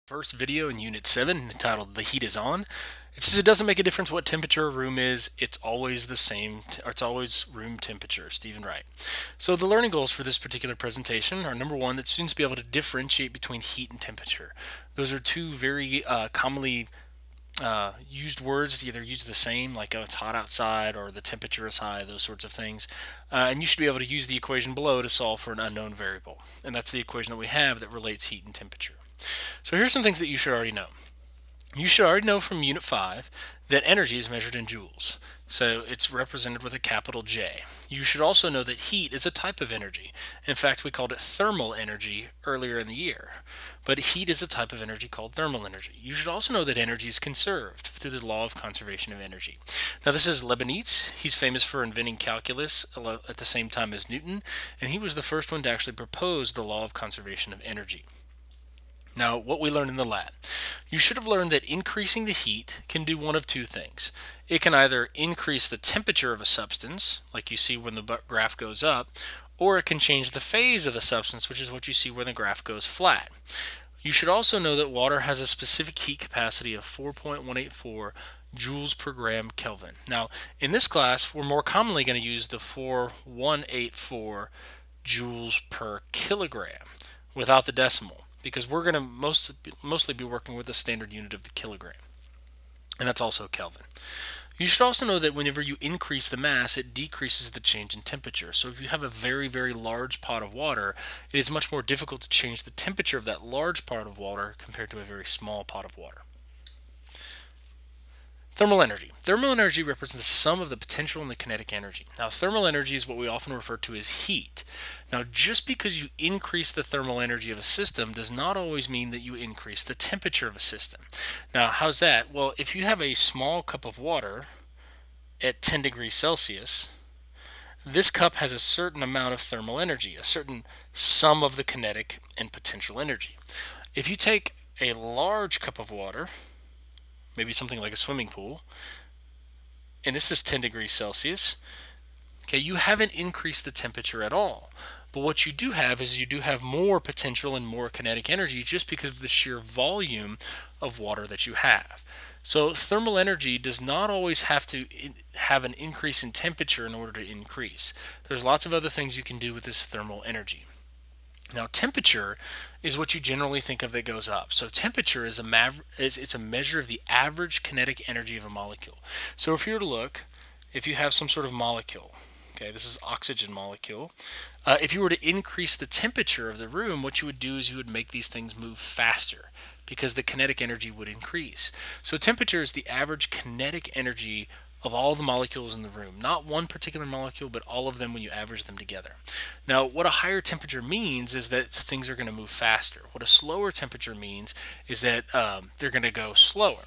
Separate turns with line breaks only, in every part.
First video in Unit 7 entitled The Heat is On. It says it doesn't make a difference what temperature a room is, it's always the same, or it's always room temperature, Stephen Wright. So the learning goals for this particular presentation are number one, that students be able to differentiate between heat and temperature. Those are two very commonly used words, either use the same, like oh, it's hot outside or the temperature is high, those sorts of things. And you should be able to use the equation below to solve for an unknown variable. And that's the equation that we have that relates heat and temperature. So here's some things that you should already know. You should already know from Unit 5 that energy is measured in joules. So it's represented with a capital J. You should also know that heat is a type of energy. In fact, we called it thermal energy earlier in the year. But heat is a type of energy called thermal energy. You should also know that energy is conserved through the law of conservation of energy. Now this is Leibniz. He's famous for inventing calculus at the same time as Newton, and he was the first one to actually propose the law of conservation of energy. Now, what we learned in the lab. You should have learned that increasing the heat can do one of two things. It can either increase the temperature of a substance, like you see when the graph goes up, or it can change the phase of the substance, which is what you see when the graph goes flat. You should also know that water has a specific heat capacity of 4.184 joules per gram Kelvin. Now, in this class, we're more commonly going to use the 4184 joules per kilogram without the decimal, because we're going to mostly be working with the standard unit of the kilogram, and that's also Kelvin. You should also know that whenever you increase the mass, it decreases the change in temperature. So if you have a very, very large pot of water, it is much more difficult to change the temperature of that large pot of water compared to a very small pot of water. Thermal energy. Thermal energy represents the sum of the potential and the kinetic energy. Now, thermal energy is what we often refer to as heat. Now, just because you increase the thermal energy of a system does not always mean that you increase the temperature of a system. Now, how's that? Well, if you have a small cup of water at 10 degrees Celsius, this cup has a certain amount of thermal energy, a certain sum of the kinetic and potential energy. If you take a large cup of water, maybe something like a swimming pool, and this is 10 degrees Celsius, okay, you haven't increased the temperature at all. But what you do have is you do have more potential and more kinetic energy just because of the sheer volume of water that you have. So thermal energy does not always have to have an increase in temperature in order to increase. There's lots of other things you can do with this thermal energy. Now, temperature is what you generally think of that goes up. So temperature is it's a measure of the average kinetic energy of a molecule. So if you were to look, if you have some sort of molecule, okay, this is oxygen molecule. If you were to increase the temperature of the room, what you would do is you would make these things move faster because the kinetic energy would increase. So temperature is the average kinetic energy of all the molecules in the room. Not one particular molecule, but all of them when you average them together. Now, what a higher temperature means is that things are going to move faster. What a slower temperature means is that they're going to go slower.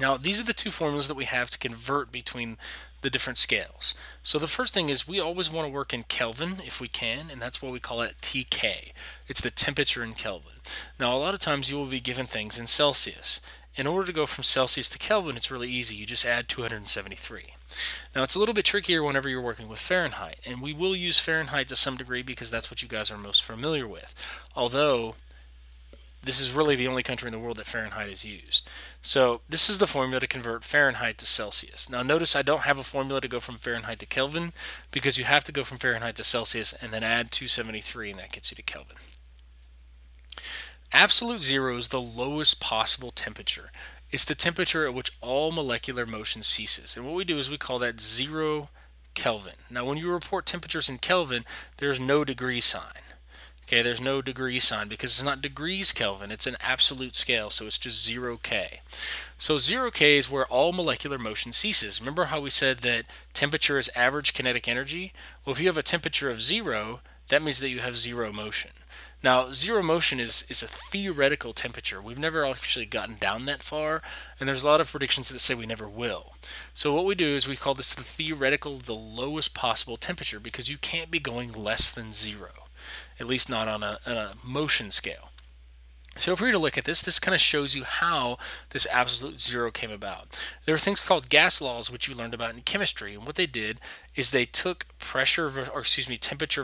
Now, these are the two formulas that we have to convert between the different scales. So the first thing is we always want to work in Kelvin if we can, and that's why we call it TK. It's the temperature in Kelvin. Now, a lot of times you will be given things in Celsius. In order to go from Celsius to Kelvin, it's really easy. You just add 273. Now, it's a little bit trickier whenever you're working with Fahrenheit, and we will use Fahrenheit to some degree because that's what you guys are most familiar with. Although, this is really the only country in the world that Fahrenheit is used. So this is the formula to convert Fahrenheit to Celsius. Now notice I don't have a formula to go from Fahrenheit to Kelvin because you have to go from Fahrenheit to Celsius and then add 273, and that gets you to Kelvin. Absolute zero is the lowest possible temperature. It's the temperature at which all molecular motion ceases. And what we do is we call that 0 Kelvin. Now when you report temperatures in Kelvin, there's no degree sign. Okay, there's no degree sign because it's not degrees Kelvin, it's an absolute scale, so it's just 0K. So 0K is where all molecular motion ceases. Remember how we said that temperature is average kinetic energy? Well, if you have a temperature of 0, that means that you have zero motion. Now, zero motion is a theoretical temperature. We've never actually gotten down that far, and there's a lot of predictions that say we never will. So what we do is we call this the theoretical, the lowest possible temperature, because you can't be going less than 0. At least not on a motion scale. So if we were to look at this kind of shows you how this absolute zero came about. There are things called gas laws, which you learned about in chemistry, and what they did is they took temperature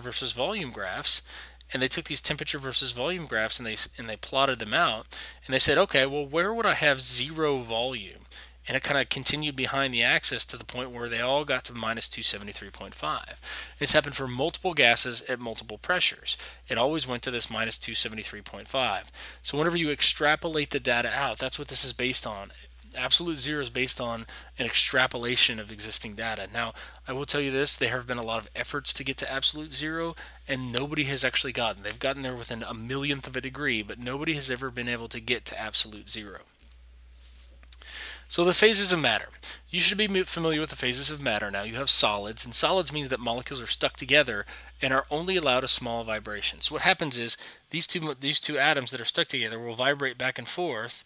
versus volume graphs, and they took these temperature versus volume graphs and they plotted them out, and they said, okay, well, where would I have zero volume? And it kind of continued behind the axis to the point where they all got to minus 273.5. This happened for multiple gases at multiple pressures. It always went to this minus 273.5. So whenever you extrapolate the data out, that's what this is based on. Absolute zero is based on an extrapolation of existing data. Now, I will tell you this, there have been a lot of efforts to get to absolute zero, and nobody has actually gotten. They've gotten there within a millionth of a degree, but nobody has ever been able to get to absolute zero. So the phases of matter. You should be familiar with the phases of matter now. You have solids, and solids means that molecules are stuck together and are only allowed a small vibration. So what happens is these two atoms that are stuck together will vibrate back and forth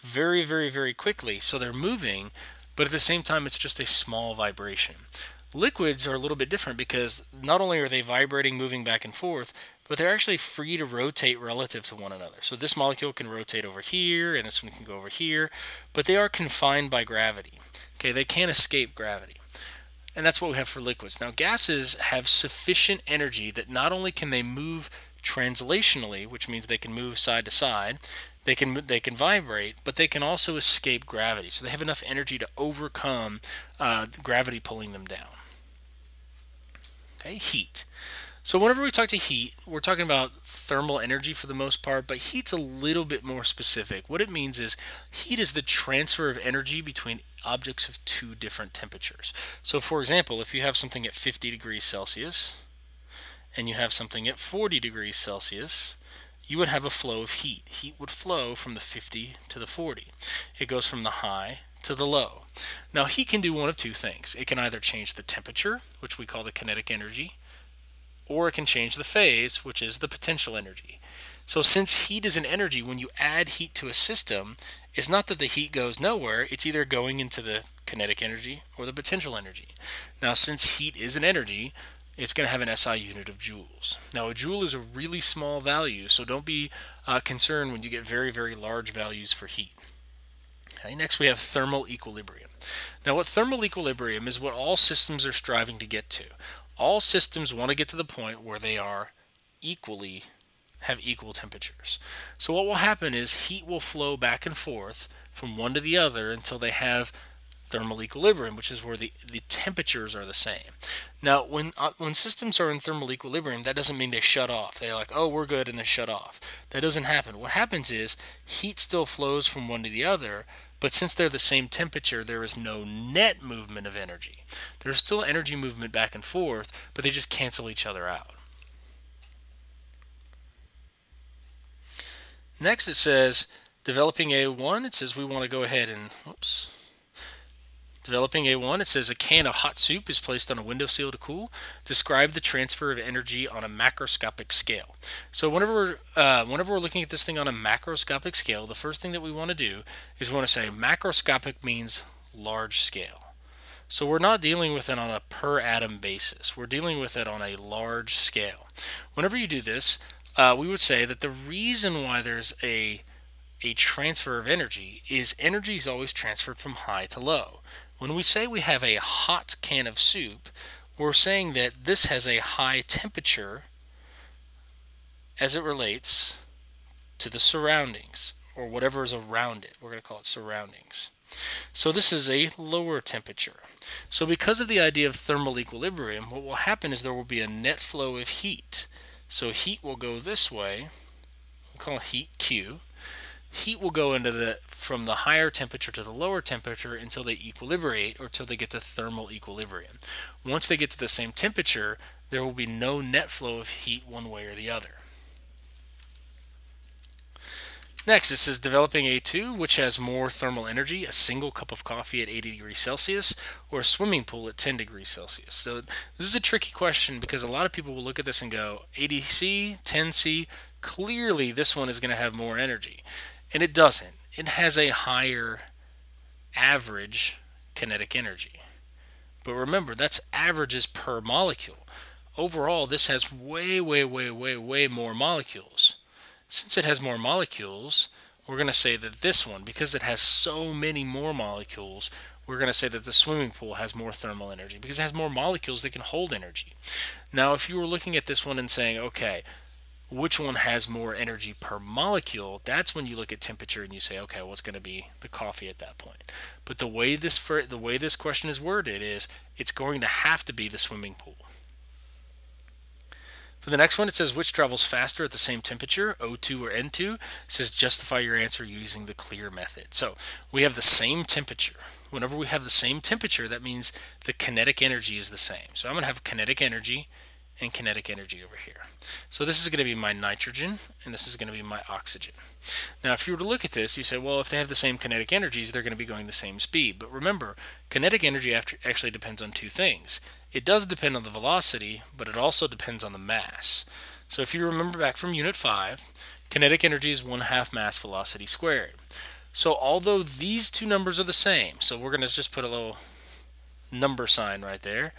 very, very, very quickly. So they're moving, but at the same time it's just a small vibration. Liquids are a little bit different because not only are they vibrating, moving back and forth, but they're actually free to rotate relative to one another. So this molecule can rotate over here, and this one can go over here, but they are confined by gravity. Okay, they can't escape gravity. And that's what we have for liquids. Now, gases have sufficient energy that not only can they move translationally, which means they can move side to side, they can vibrate, but they can also escape gravity. So they have enough energy to overcome gravity pulling them down. Okay, heat. So whenever we talk to heat, we're talking about thermal energy for the most part, but heat's a little bit more specific. What it means is heat is the transfer of energy between objects of two different temperatures. So for example, if you have something at 50 degrees Celsius and you have something at 40 degrees Celsius, you would have a flow of heat. Heat would flow from the 50 to the 40. It goes from the high to the low. Now heat can do one of two things. It can either change the temperature, which we call the kinetic energy, or it can change the phase, which is the potential energy. So since heat is an energy, when you add heat to a system, it's not that the heat goes nowhere, it's either going into the kinetic energy or the potential energy. Now since heat is an energy, it's going to have an SI unit of joules. Now a joule is a really small value, so don't be concerned when you get very, very large values for heat. Okay, next we have thermal equilibrium. Now what thermal equilibrium is what all systems are striving to get to. All systems want to get to the point where they are have equal temperatures. So what will happen is heat will flow back and forth from one to the other until they have thermal equilibrium, which is where the temperatures are the same. Now, when systems are in thermal equilibrium, that doesn't mean they shut off. They're like, oh, we're good, and they shut off. That doesn't happen. What happens is heat still flows from one to the other, but since they're the same temperature, there is no net movement of energy. There's still energy movement back and forth, but they just cancel each other out. Next it says, developing A1, it says we want to go ahead and, Developing A1, it says a can of hot soup is placed on a windowsill to cool. Describe the transfer of energy on a macroscopic scale. So whenever we're looking at this thing on a macroscopic scale, the first thing that we want to do is we want to say macroscopic means large scale. So we're not dealing with it on a per atom basis. We're dealing with it on a large scale. Whenever you do this, we would say that the reason why there's a transfer of energy is energy is always transferred from high to low. When we say we have a hot can of soup, we're saying that this has a high temperature as it relates to the surroundings, or whatever is around it. We're going to call it surroundings. So this is a lower temperature. So because of the idea of thermal equilibrium, what will happen is there will be a net flow of heat. So heat will go this way. We'll call heat Q. Heat will go into from the higher temperature to the lower temperature until they equilibrate, or until they get to thermal equilibrium. Once they get to the same temperature, there will be no net flow of heat one way or the other. Next, it says developing A2, which has more thermal energy, a single cup of coffee at 80 degrees Celsius, or a swimming pool at 10 degrees Celsius. So this is a tricky question because a lot of people will look at this and go, 80C, 10C, clearly this one is going to have more energy. And it doesn't. It has a higher average kinetic energy. But remember, that's averages per molecule. Overall, this has way, way, way, way, way more molecules. Since it has more molecules, we're going to say that this one, because it has so many more molecules, we're going to say that the swimming pool has more thermal energy because it has more molecules that can hold energy. Now, if you were looking at this one and saying, okay, which one has more energy per molecule, that's when you look at temperature and you say, okay, what's going to be the coffee at that point? But the way this question is worded is it's going to have to be the swimming pool. For the next one, it says which travels faster at the same temperature, O2 or N2. It says justify your answer using the clear method. So we have the same temperature. Whenever we have the same temperature, that means the kinetic energy is the same. So I'm going to have kinetic energy and kinetic energy over here. So this is going to be my nitrogen, and this is going to be my oxygen. Now, if you were to look at this, you say, well, if they have the same kinetic energies, they're going to be going the same speed. But remember, kinetic energy actually depends on two things. It does depend on the velocity, but it also depends on the mass. So if you remember back from Unit 5, kinetic energy is 1/2 mass velocity squared. So although these two numbers are the same, so we're going to just put a little number sign right there.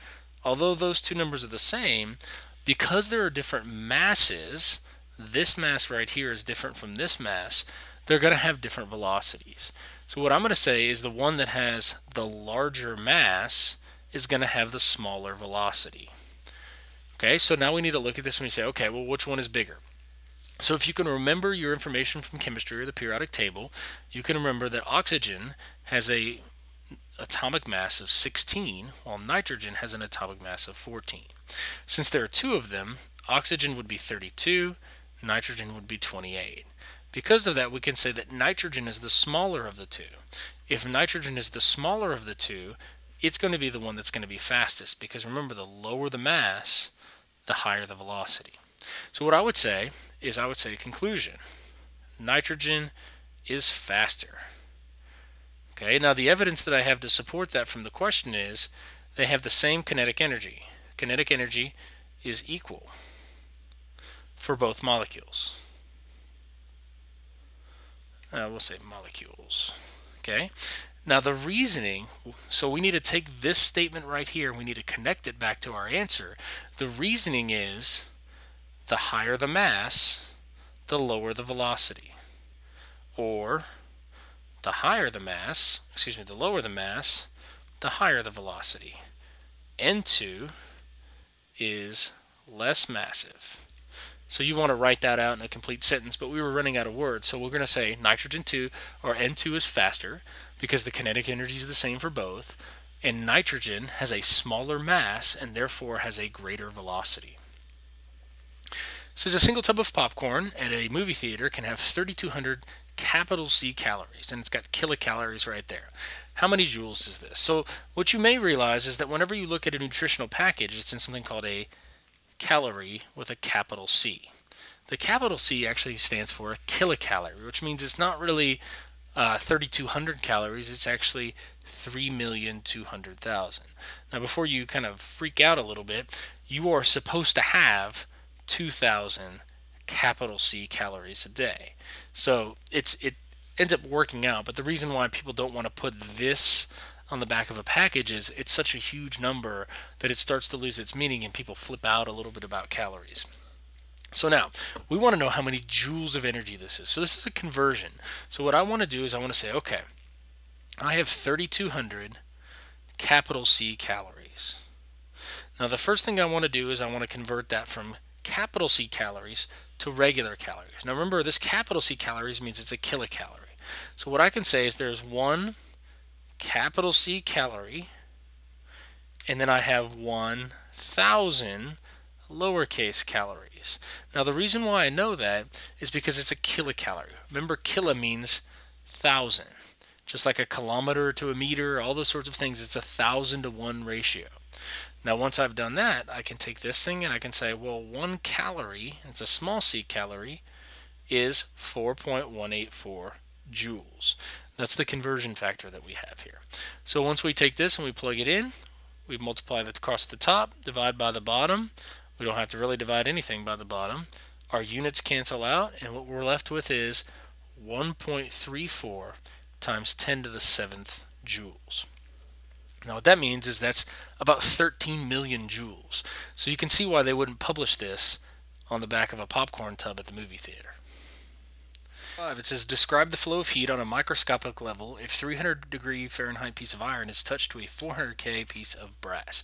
Although those two numbers are the same, because there are different masses, this mass right here is different from this mass, they're going to have different velocities. So what I'm going to say is the one that has the larger mass is going to have the smaller velocity. Okay, so now we need to look at this and we say, okay, well, which one is bigger? So if you can remember your information from chemistry or the periodic table, you can remember that oxygen has a atomic mass of 16, while nitrogen has an atomic mass of 14. Since there are two of them, oxygen would be 32, nitrogen would be 28. Because of that, we can say that nitrogen is the smaller of the two. If nitrogen is the smaller of the two, it's going to be the one that's going to be fastest, because remember, the lower the mass, the higher the velocity. So what I would say is, conclusion. Nitrogen is faster. Okay, now the evidence that I have to support that from the question is they have the same kinetic energy. Kinetic energy is equal for both molecules. We'll say molecules. Okay, now the reasoning, so we need to take this statement right here and we need to connect it back to our answer. The reasoning is the higher the mass, the lower the velocity. Or the higher the mass, the lower the mass, the higher the velocity. N2 is less massive. So you want to write that out in a complete sentence, but we were running out of words, so we're going to say nitrogen 2, or N2 is faster, because the kinetic energy is the same for both, and nitrogen has a smaller mass and therefore has a greater velocity. So a single tub of popcorn at a movie theater can have 3,200 capital C calories, and it's got kilocalories right there. How many joules is this? So what you may realize is that whenever you look at a nutritional package, it's in something called a calorie with a capital C. The capital C actually stands for a kilocalorie, which means it's not really 3,200 calories, it's actually 3,200,000. Now before you kind of freak out a little bit, you are supposed to have 2,000 capital C calories a day. So it ends up working out, but the reason why people don't want to put this on the back of a package is it's such a huge number that it starts to lose its meaning and people flip out a little bit about calories. So now, we want to know how many joules of energy this is. So this is a conversion. So what I want to do is I want to say, okay, I have 3,200 capital C calories. Now the first thing I want to do is I want to convert that from capital C calories to regular calories. Now remember, this capital C calories means it's a kilocalorie. So what I can say is there's one capital C calorie, and then I have 1,000 lowercase calories. Now the reason why I know that is because it's a kilocalorie. Remember, kilo means 1,000. Just like a kilometer to a meter, all those sorts of things, it's 1,000 to 1 ratio. Now once I've done that, I can take this thing and I can say, well, 1 calorie, it's a small c calorie, is 4.184 joules. That's the conversion factor that we have here. So once we take this and we plug it in, we multiply that across the top, divide by the bottom. We don't have to really divide anything by the bottom. Our units cancel out, and what we're left with is 1.34 times 10 to the 7th joules. Now what that means is that's about 13 million joules. So you can see why they wouldn't publish this on the back of a popcorn tub at the movie theater. It says describe the flow of heat on a microscopic level if 300-degree Fahrenheit piece of iron is touched to a 400 K piece of brass.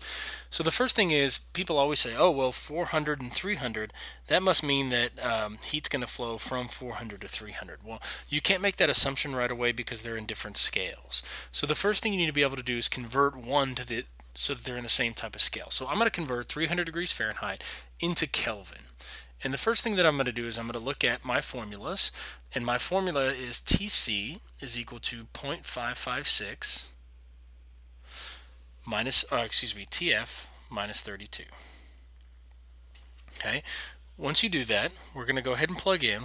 So the first thing is people always say, oh, well, 400 and 300, that must mean that heat's going to flow from 400 to 300. Well, you can't make that assumption right away because they're in different scales. So the first thing you need to be able to do is convert one to the so that they're in the same type of scale. So I'm going to convert 300 degrees Fahrenheit into Kelvin. And the first thing that I'm going to do is I'm going to look at my formulas, and my formula is Tc is equal to 0.556 minus, Tf minus 32. Okay, once you do that, we're going to go ahead and plug in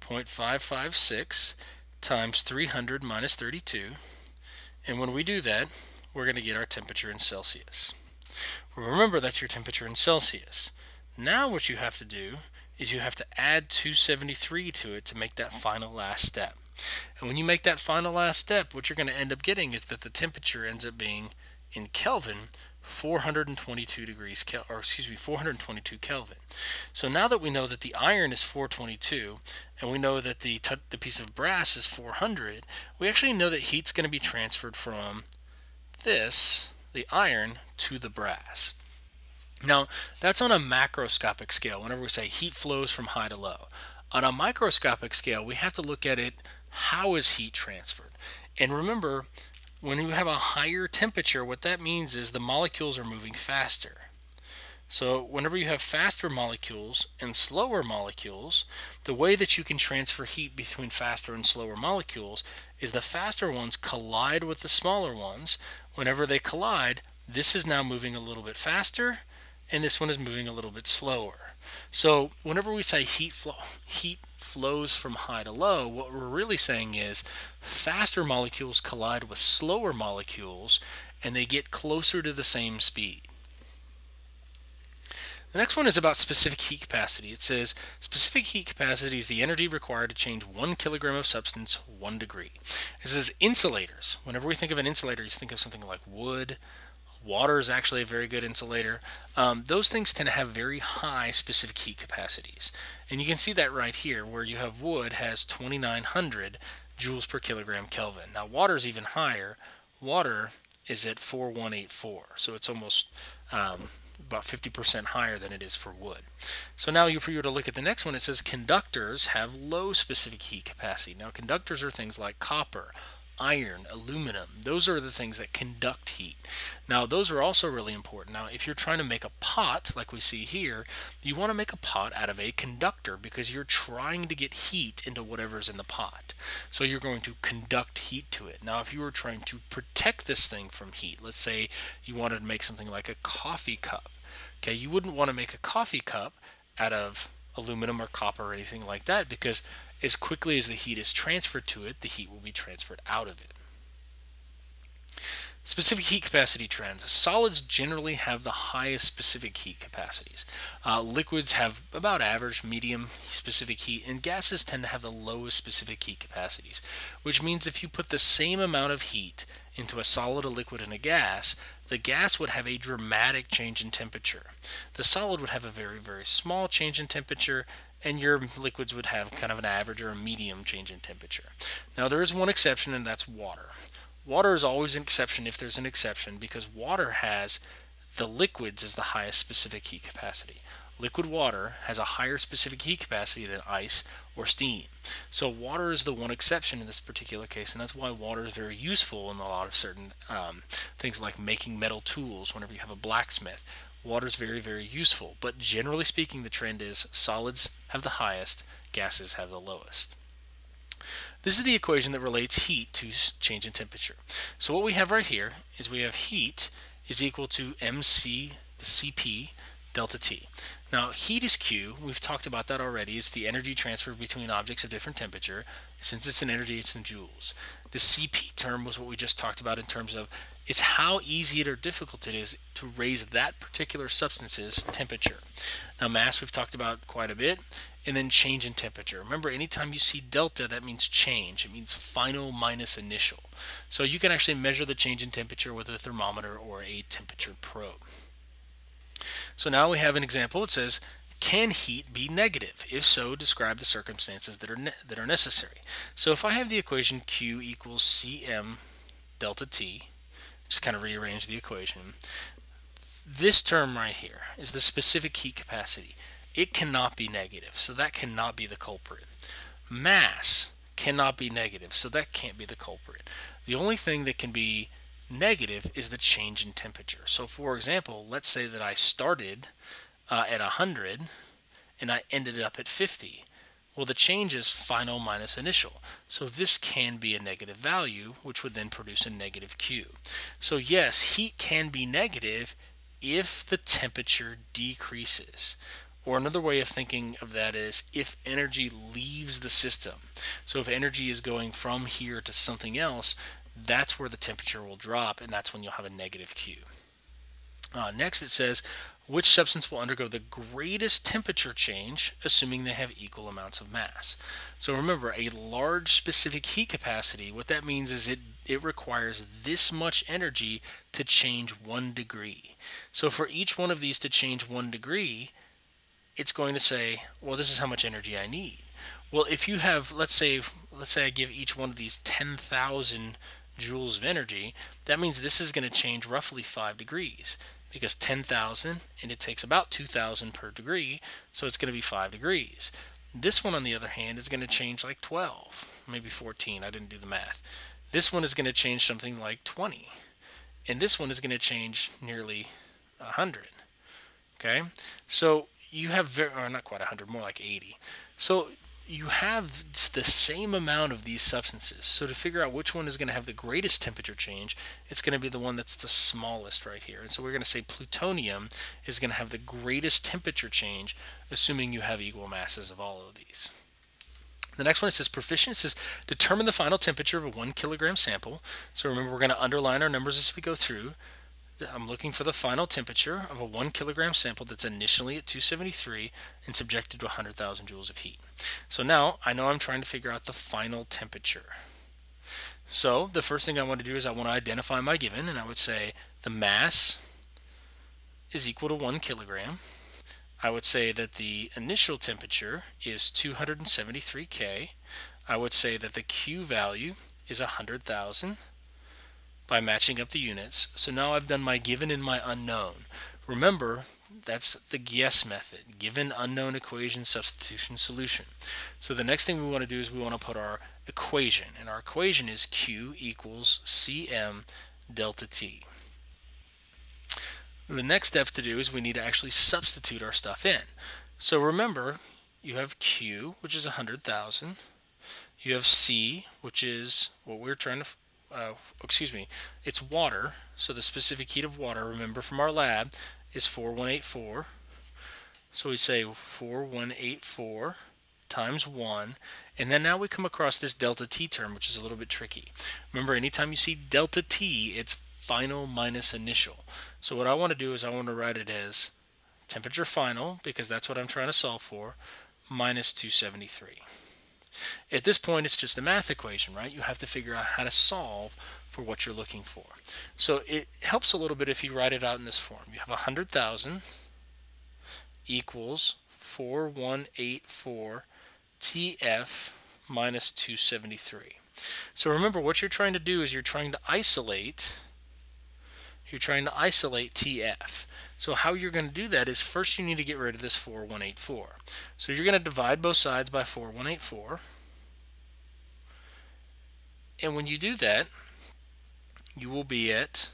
0.556 times 300 minus 32, and when we do that, we're going to get our temperature in Celsius. Remember, that's your temperature in Celsius. Now what you have to do is you have to add 273 to it to make that final last step. And when you make that final last step, what you're going to end up getting is that the temperature ends up being, in Kelvin, 422 degrees, 422 Kelvin. So now that we know that the iron is 422, and we know that the piece of brass is 400, we actually know that heat's going to be transferred from this, the iron, to the brass. Now, that's on a macroscopic scale, whenever we say heat flows from high to low. On a microscopic scale, we have to look at it, how is heat transferred? And remember, when you have a higher temperature, what that means is the molecules are moving faster. So whenever you have faster molecules and slower molecules, the way that you can transfer heat between faster and slower molecules is the faster ones collide with the smaller ones. Whenever they collide, this is now moving a little bit faster, and this one is moving a little bit slower. So whenever we say heat flows from high to low, what we're really saying is faster molecules collide with slower molecules, and they get closer to the same speed. The next one is about specific heat capacity. It says specific heat capacity is the energy required to change 1 kilogram of substance 1 degree. It says insulators. Whenever we think of an insulator, you think of something like wood. Water is actually a very good insulator. Those things tend to have very high specific heat capacities. And you can see that right here, where you have wood has 2,900 joules per kilogram Kelvin. Now water is even higher. Water is at 4,184, so it's almost about 50% higher than it is for wood. So now if you were to look at the next one, it says conductors have low specific heat capacity. Now conductors are things like copper, iron, aluminum. Those are the things that conduct heat. Now those are also really important. Now if you're trying to make a pot, like we see here, you want to make a pot out of a conductor because you're trying to get heat into whatever's in the pot. So you're going to conduct heat to it. Now if you were trying to protect this thing from heat, let's say you wanted to make something like a coffee cup. Okay, you wouldn't want to make a coffee cup out of aluminum or copper or anything like that, because as quickly as the heat is transferred to it, the heat will be transferred out of it. Specific heat capacity trends. Solids generally have the highest specific heat capacities. Liquids have about average, medium specific heat, and gases tend to have the lowest specific heat capacities, which means if you put the same amount of heat into a solid, a liquid, and a gas, the gas would have a dramatic change in temperature. The solid would have a very, very small change in temperature, and your liquids would have kind of an average or a medium change in temperature. Now there is one exception, and that's water. Water is always an exception if there's an exception, because water has the liquids as the highest specific heat capacity. Liquid water has a higher specific heat capacity than ice or steam. So water is the one exception in this particular case, and that's why water is very useful in a lot of certain things like making metal tools. Whenever you have a blacksmith, water is very, very useful. But generally speaking, the trend is solids have the highest, gases have the lowest. This is the equation that relates heat to change in temperature. So what we have right here is we have heat is equal to mc, the Cp, delta T. Now heat is Q. We've talked about that already. It's the energy transferred between objects of different temperature. Since it's an energy, it's in joules. The Cp term was what we just talked about in terms of it's how easy or difficult it is to raise that particular substance's temperature. Now mass we've talked about quite a bit. And then change in temperature. Remember, anytime you see delta, that means change. It means final minus initial. So you can actually measure the change in temperature with a thermometer or a temperature probe. So now we have an example. It says Can heat be negative? If so, describe the circumstances that are necessary. So if I have the equation Q equals Cm delta T, just kind of rearrange the equation. This term right here is the specific heat capacity. It cannot be negative, so that cannot be the culprit. Mass cannot be negative, so that can't be the culprit. The only thing that can be negative is the change in temperature. So for example, let's say that I started at 100 and I ended up at 50. Well, the change is final minus initial. So this can be a negative value, which would then produce a negative Q. So yes, heat can be negative if the temperature decreases. Or another way of thinking of that is if energy leaves the system. So if energy is going from here to something else, that's where the temperature will drop, and that's when you'll have a negative Q. Next it says, which substance will undergo the greatest temperature change, assuming they have equal amounts of mass? So remember, a large specific heat capacity, what that means is it requires this much energy to change 1 degree. So for each one of these to change 1 degree, it's going to say, well, this is how much energy I need. Well, if you have, let's say I give each one of these 10,000 joules of energy, that means this is going to change roughly 5 degrees. Because 10,000, and it takes about 2,000 per degree, so it's going to be 5 degrees. This one, on the other hand, is going to change like 12, maybe 14, I didn't do the math. This one is going to change something like 20, and this one is going to change nearly 100. Okay, so you have, or not quite 100, more like 80. So you have the same amount of these substances. So to figure out which one is going to have the greatest temperature change, it's going to be the one that's the smallest right here. And so we're going to say plutonium is going to have the greatest temperature change, assuming you have equal masses of all of these. The next one, it says proficient. It says determine the final temperature of a 1 kilogram sample. So remember, we're going to underline our numbers as we go through. I'm looking for the final temperature of a 1 kilogram sample that's initially at 273 and subjected to 100,000 joules of heat. So now I know I'm trying to figure out the final temperature. So the first thing I want to do is I want to identify my given, and I would say the mass is equal to 1 kilogram. I would say that the initial temperature is 273 K. I would say that the Q value is 100,000. By matching up the units. So now I've done my given and my unknown. Remember, that's the guess method. Given, unknown, equation, substitution, solution. So the next thing we want to do is we want to put our equation. And our equation is Q equals Cm delta T. The next step to do is we need to actually substitute our stuff in. So remember, you have Q, which is 100,000. You have C, which is what we're trying to it's water, so the specific heat of water, remember from our lab, is 4184. So we say 4184 times 1, and then now we come across this delta T term, which is a little bit tricky. Remember, anytime you see delta T, it's final minus initial. So what I want to do is I want to write it as temperature final, because that's what I'm trying to solve for, minus 273. At this point, it's just a math equation, right? You have to figure out how to solve for what you're looking for. So it helps a little bit if you write it out in this form. You have 100,000 equals 4184 TF minus 273. So remember, what you're trying to do is you're trying to isolate TF. So how you're going to do that is first you need to get rid of this 4184. So you're going to divide both sides by 4184. And when you do that, you will be at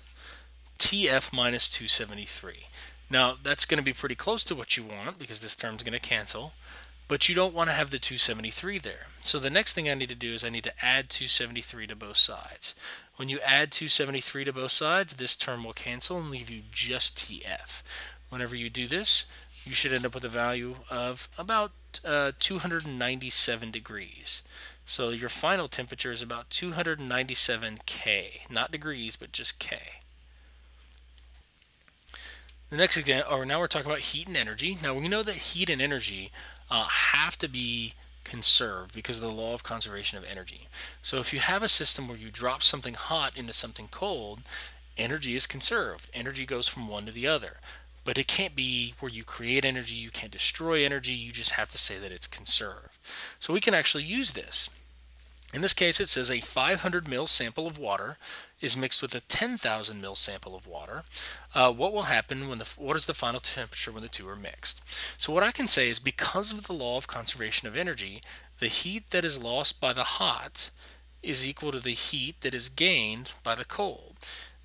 TF minus 273. Now that's going to be pretty close to what you want because this term's going to cancel, but you don't want to have the 273 there. So the next thing I need to do is I need to add 273 to both sides. When you add 273 to both sides, this term will cancel and leave you just TF. Whenever you do this, you should end up with a value of about 297 degrees. So your final temperature is about 297 K, not degrees, but just K. The next example, or now we're talking about heat and energy. Now we know that heat and energy have to be conserved because of the law of conservation of energy. So if you have a system where you drop something hot into something cold, energy is conserved. Energy goes from one to the other. but it can't be where you create energy, you can't destroy energy, you just have to say that it's conserved. So we can actually use this. In this case, it says a 500 ml sample of water is mixed with a 10,000 ml sample of water. What will happen what is the final temperature when the two are mixed? So what I can say is, because of the law of conservation of energy, the heat that is lost by the hot is equal to the heat that is gained by the cold.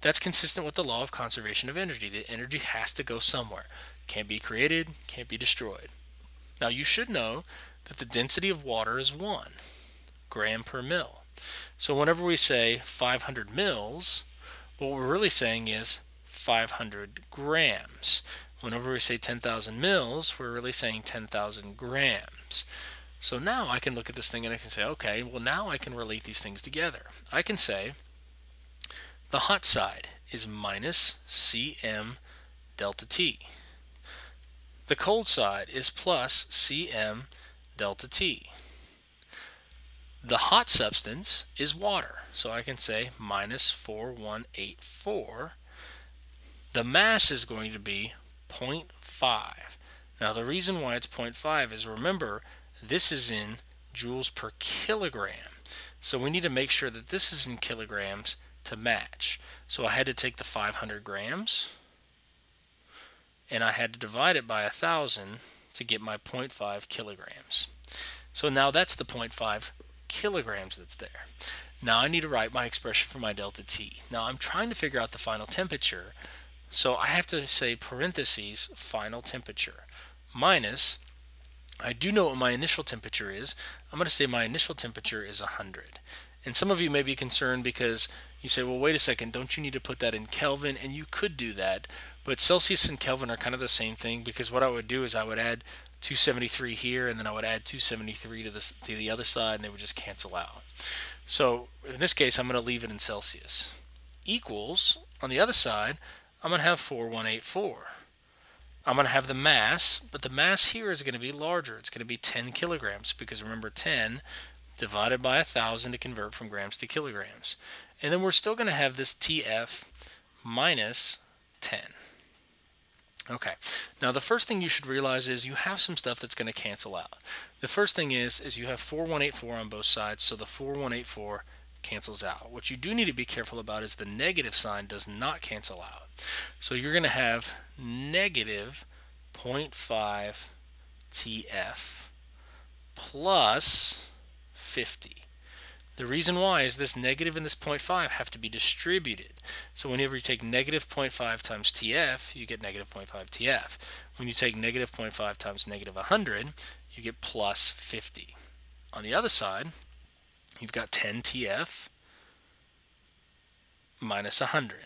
That's consistent with the law of conservation of energy. The energy has to go somewhere. Can't be created, can't be destroyed. Now you should know that the density of water is 1 gram per mil. So whenever we say 500 mils, what we're really saying is 500 grams. Whenever we say 10,000 mils, we're really saying 10,000 grams. So now I can look at this thing and I can say, okay, well now I can relate these things together. I can say the hot side is minus Cm delta T. The cold side is plus Cm delta T. The hot substance is water, so I can say minus 4184. The mass is going to be 0.5. Now the reason why it's 0.5 is, remember, this is in joules per kilogram. So we need to make sure that this is in kilograms to match. So I had to take the 500 grams and I had to divide it by 1,000 to get my 0.5 kilograms. So now that's the 0.5 kilograms that's there. Now I need to write my expression for my delta T. Now I'm trying to figure out the final temperature, so I have to say parentheses final temperature minus, I do know what my initial temperature is. I'm going to say my initial temperature is 100. And some of you may be concerned because you say, well, wait a second, don't you need to put that in Kelvin? And you could do that, but Celsius and Kelvin are kind of the same thing, because what I would do is I would add 273 here, and then I would add 273 to the other side, and they would just cancel out. So in this case, I'm going to leave it in Celsius. Equals, on the other side, I'm going to have 4184. I'm going to have the mass, but the mass here is going to be larger. It's going to be 10 kilograms, because remember, 10 divided by 1,000 to convert from grams to kilograms. And then we're still going to have this TF minus 10. Okay, now the first thing you should realize is you have some stuff that's going to cancel out. The first thing is you have 4184 on both sides, so the 4184 cancels out. What you do need to be careful about is the negative sign does not cancel out. So you're going to have negative 0.5 TF plus 50. The reason why is this negative and this 0.5 have to be distributed. So whenever you take negative 0.5 times TF, you get negative 0.5 TF. When you take negative 0.5 times negative 100, you get plus 50. On the other side, you've got 10 TF minus 100.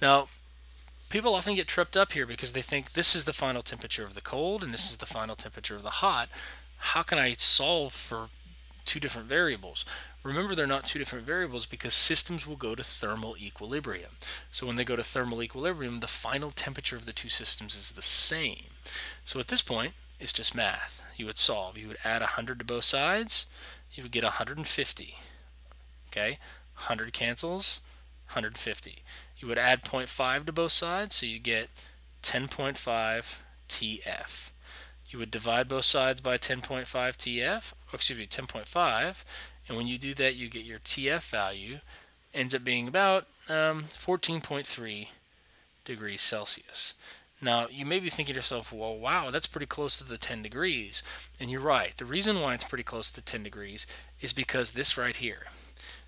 Now, people often get tripped up here because they think this is the final temperature of the cold and this is the final temperature of the hot. How can I solve for two different variables? Remember, they're not two different variables because systems will go to thermal equilibrium. So when they go to thermal equilibrium, the final temperature of the two systems is the same. So at this point, it's just math. You would solve. You would add 100 to both sides. You would get 150. Okay, 100 cancels, 150. You would add 0.5 to both sides, so you get 10.5 TF. You would divide both sides by 10.5 TF, or excuse me, 10.5, and when you do that, you get your TF value, ends up being about 14.3 degrees Celsius. Now, you may be thinking to yourself, well, wow, that's pretty close to the 10 degrees. And you're right. The reason why it's pretty close to 10 degrees is because this right here,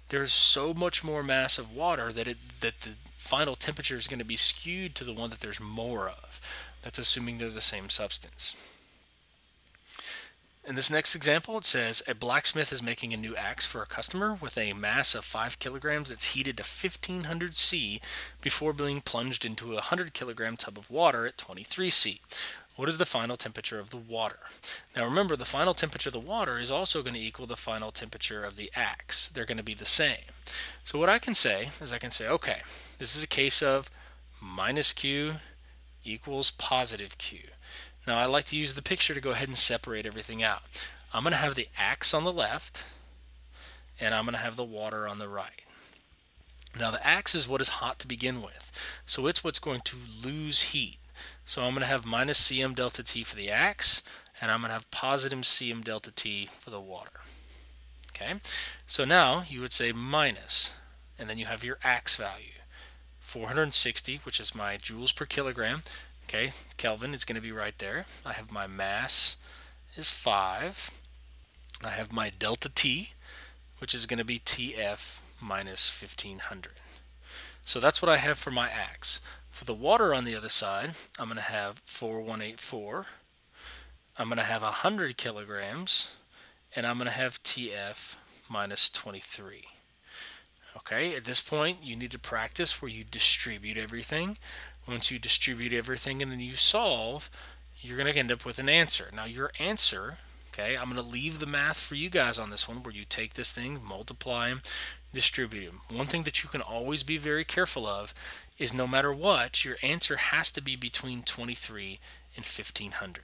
there's so much more mass of water that the final temperature is going to be skewed to the one that there's more of. That's assuming they're the same substance. In this next example, it says a blacksmith is making a new axe for a customer with a mass of 5 kilograms that's heated to 1500 C before being plunged into a 100 kilogram tub of water at 23 C. What is the final temperature of the water? Now remember, the final temperature of the water is also going to equal the final temperature of the axe. They're going to be the same. So what I can say is I can say, okay, this is a case of minus Q equals positive Q. Now I like to use the picture to go ahead and separate everything out. I'm going to have the axe on the left, and I'm going to have the water on the right. Now the axe is what is hot to begin with, so it's what's going to lose heat. So I'm going to have minus Cm delta T for the ax, and I'm going to have positive Cm delta T for the water. Okay, so now you would say minus, and then you have your ax value, 460, which is my joules per kilogram. Okay, Kelvin is going to be right there. I have my mass is 5. I have my delta T, which is going to be TF minus 1500. So that's what I have for my ax. For the water on the other side, I'm going to have 4184. I'm going to have 100 kilograms, and I'm going to have TF minus 23. Okay, at this point, you need to practice where you distribute everything. Once you distribute everything and then you solve, you're going to end up with an answer. Now, your answer, okay, I'm going to leave the math for you guys on this one, where you take this thing, multiply them, distribute them. One thing that you can always be very careful of is no matter what, your answer has to be between 23 and 1500.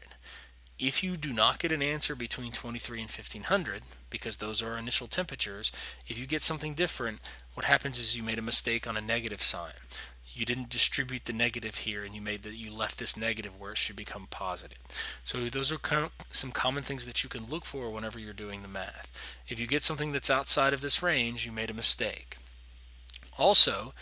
If you do not get an answer between 23 and 1500, because those are our initial temperatures, if you get something different, what happens is you made a mistake on a negative sign. You didn't distribute the negative here, and you left this negative where it should become positive. So those are kind of some common things that you can look for whenever you're doing the math. If you get something that's outside of this range, you made a mistake. Also,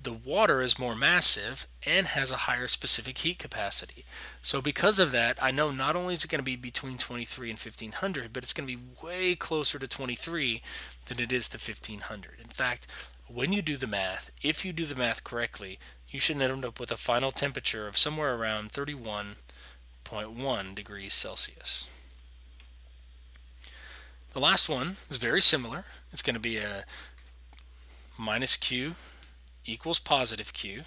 the water is more massive and has a higher specific heat capacity. So because of that, I know not only is it going to be between 23 and 1500, but it's going to be way closer to 23 than it is to 1500. In fact, when you do the math, if you do the math correctly, you should end up with a final temperature of somewhere around 31.1 degrees Celsius. The last one is very similar. It's going to be a minus Q equals positive Q. It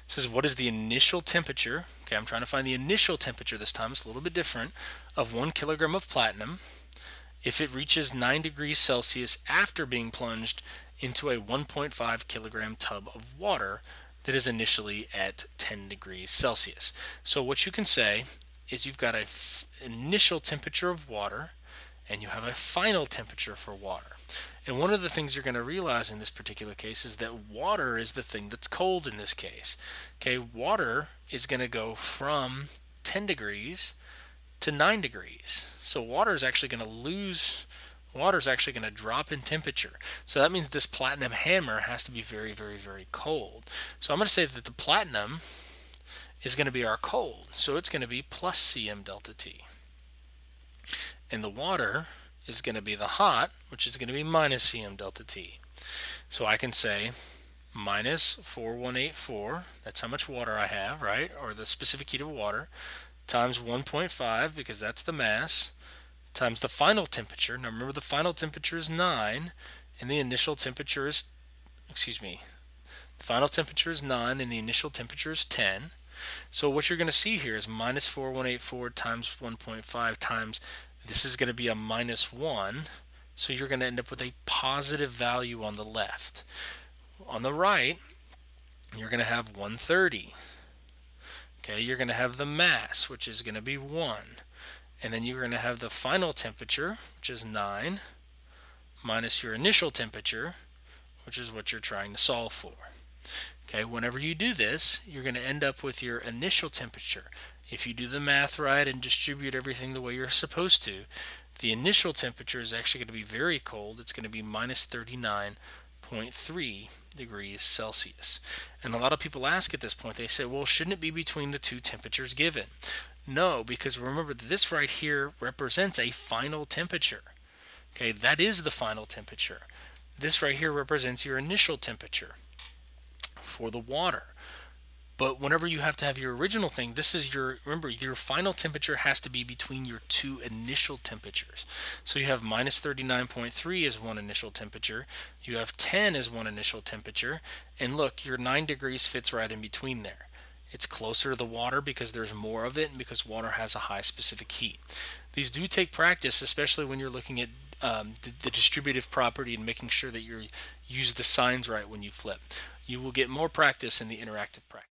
says, what is the initial temperature? Okay, I'm trying to find the initial temperature this time. It's a little bit different, of 1 kilogram of platinum if it reaches 9 degrees Celsius after being plunged into a 1.5 kilogram tub of water that is initially at 10 degrees Celsius. So what you can say is you've got an initial temperature of water and you have a final temperature for water. And one of the things you're going to realize in this particular case is that water is the thing that's cold in this case. Okay, water is going to go from 10 degrees to 9 degrees. So water is actually going to drop in temperature. So that means this platinum hammer has to be very, very, very cold. So I'm going to say that the platinum is going to be our cold. So it's going to be plus Cm delta T. And the water is going to be the hot, which is going to be minus Cm delta T. So I can say minus 4184, that's how much water I have, right? Or the specific heat of water, times 1.5, because that's the mass, times the final temperature. Now remember, the final temperature is 9, and the initial temperature is, the final temperature is 9, and the initial temperature is 10. So what you're going to see here is minus 4184 times 1.5 times, this is going to be a minus 1, so you're going to end up with a positive value on the left. On the right, you're going to have 130. Okay, you're going to have the mass, which is going to be 1. And then you're going to have the final temperature, which is 9, minus your initial temperature, which is what you're trying to solve for. Okay, whenever you do this, you're going to end up with your initial temperature. If you do the math right and distribute everything the way you're supposed to, the initial temperature is actually going to be very cold. It's going to be minus 39.3 degrees Celsius. And a lot of people ask at this point, they say, well, shouldn't it be between the two temperatures given? No, because remember, this right here represents a final temperature. Okay, that is the final temperature. This right here represents your initial temperature for the water. But whenever you have to have your original thing, this is remember, your final temperature has to be between your two initial temperatures. So you have minus 39.3 as one initial temperature, you have 10 as one initial temperature, and look, your 9 degrees fits right in between there. It's closer to the water because there's more of it and because water has a high specific heat. These do take practice, especially when you're looking at the distributive property and making sure that you use the signs right when you flip. You will get more practice in the interactive practice.